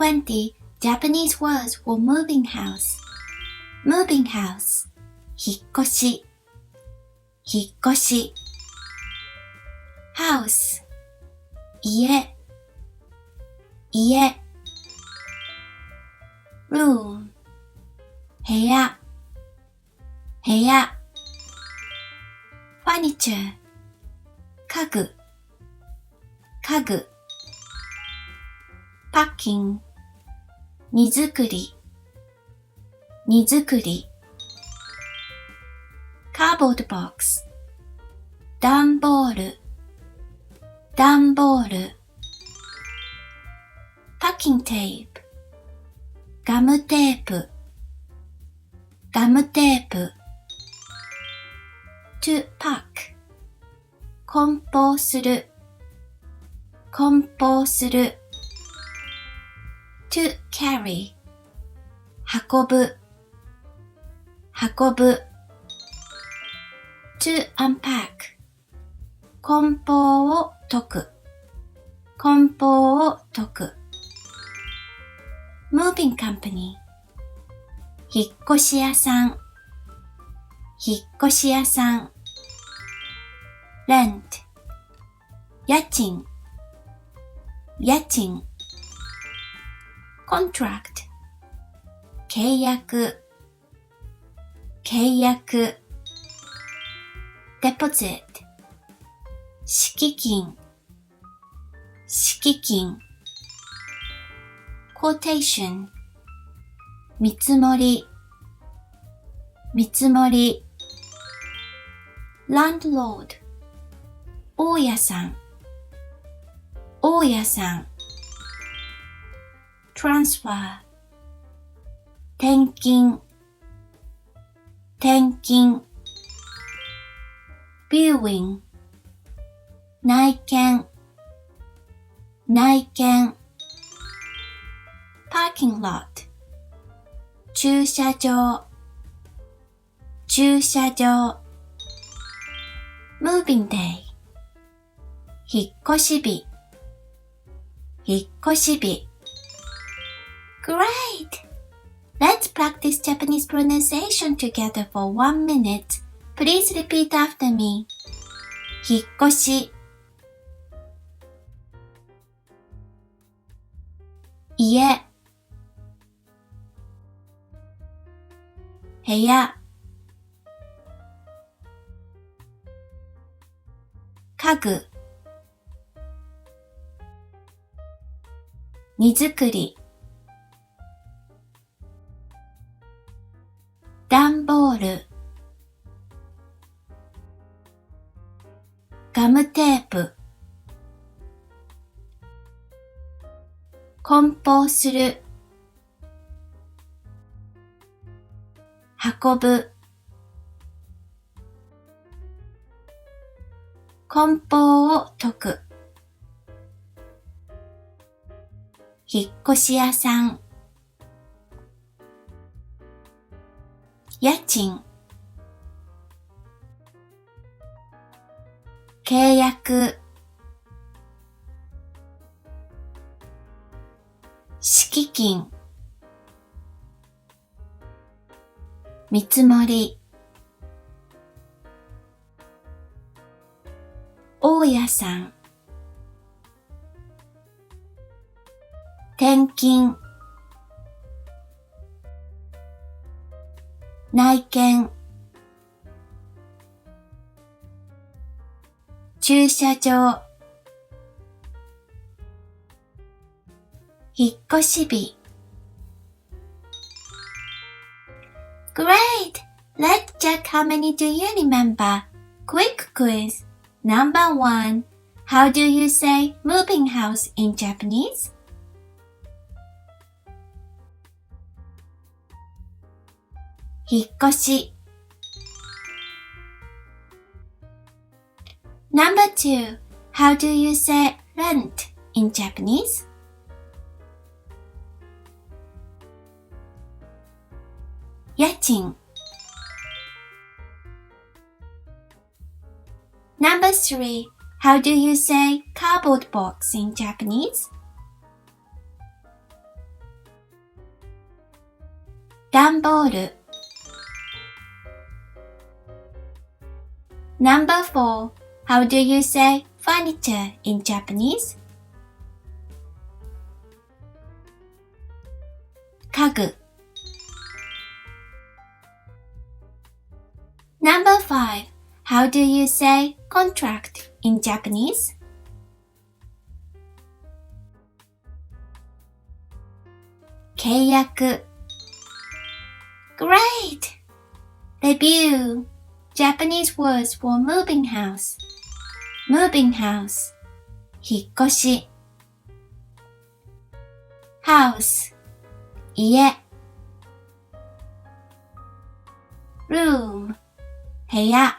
20 Japanese words for moving house. Moving house. 引っ越し。引っ越し。house. 家。家。room. 部屋。部屋。furniture. 家具。家具。packing. 荷造り。荷造り。cardboard box. 段ボール。段ボール。packing tape. ガムテープ。ガムテープ。to pack. 梱包する。梱包する。to carry. 運ぶ。運ぶ。to unpack. 梱包を解く。梱包を解く。moving company. 引っ越し屋さん。引っ越し屋さん。rent. 家賃。家賃。contract. 契約。契約。deposit. 敷金。敷金。quotation. 見積もり。見積もり。landlord. 大家さん。大家さん。transfer. 転勤。転勤。viewing. 内見。内見。parking lot. 駐車場。駐車場。moving day. 引っ越し日。引っ越し日。Great! Let's practice Japanese pronunciation together for 1 minute. Please repeat after me. 引っ越し。家。部屋。家具。荷造り。段ボール。ガムテープ。梱包する。運ぶ。梱包を解く。引っ越し屋さん。家賃。契約。敷金。見積もり。大家さん。転勤。内見。駐車場。引っ越し日。Great! Let's check how many do you remember. Quick quiz. Number 1. How do you say moving house in Japanese? 引っ越し。Number 2. How do you say rent in Japanese? 家賃。Number 3. How do you say cardboard box in Japanese? 段ボール。Number 4. How do you say furniture in Japanese? 家具。Number 5. How do you say contract in Japanese? 契約。Great! Review. Japanese words for moving house. Moving house. 引っ越し。House. 家。Room. 部屋。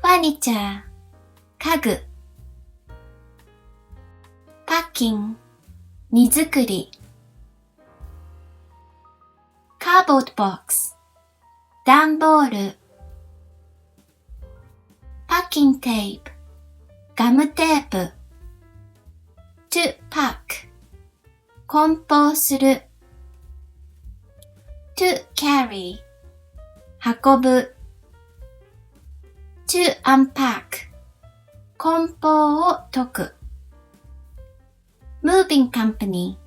Furniture. 家具。Packing. 荷造り。Cardboard box. 段ボール。Packing tape. ガムテープ。To pack. 梱包する。To carry. 運ぶ。To unpack. 梱包を解く。Moving company.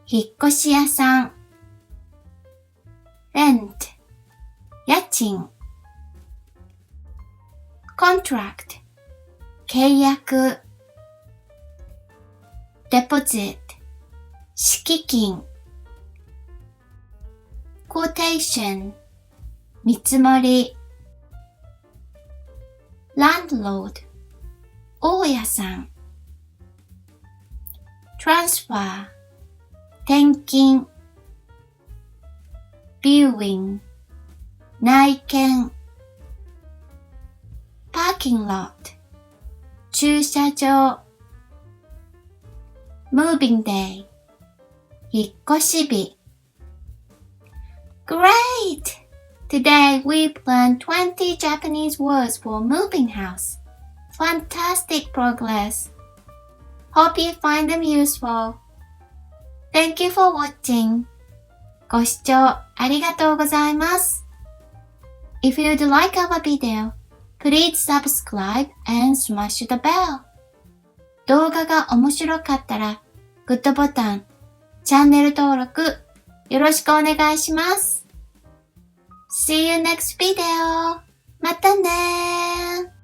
引っ越し屋さん。Rent. 家賃。Contract. 契約。Deposit. 敷金。Quotation. 見積もり。Landlord. 大家さん。Transfer. 転勤。Viewing. 内見。Parking lot. 駐車場。Moving day. 引っ越し日。Great! Today we've learned 20 Japanese words for moving house. Fantastic progress. Hope you find them useful. Thank you for watching. ご視聴ありがとうございます。If you'd like our video, please subscribe and smash the bell. 動画が面白かったら、グッドボタン、チャンネル登録、よろしくお願いします。See you next video. またねー。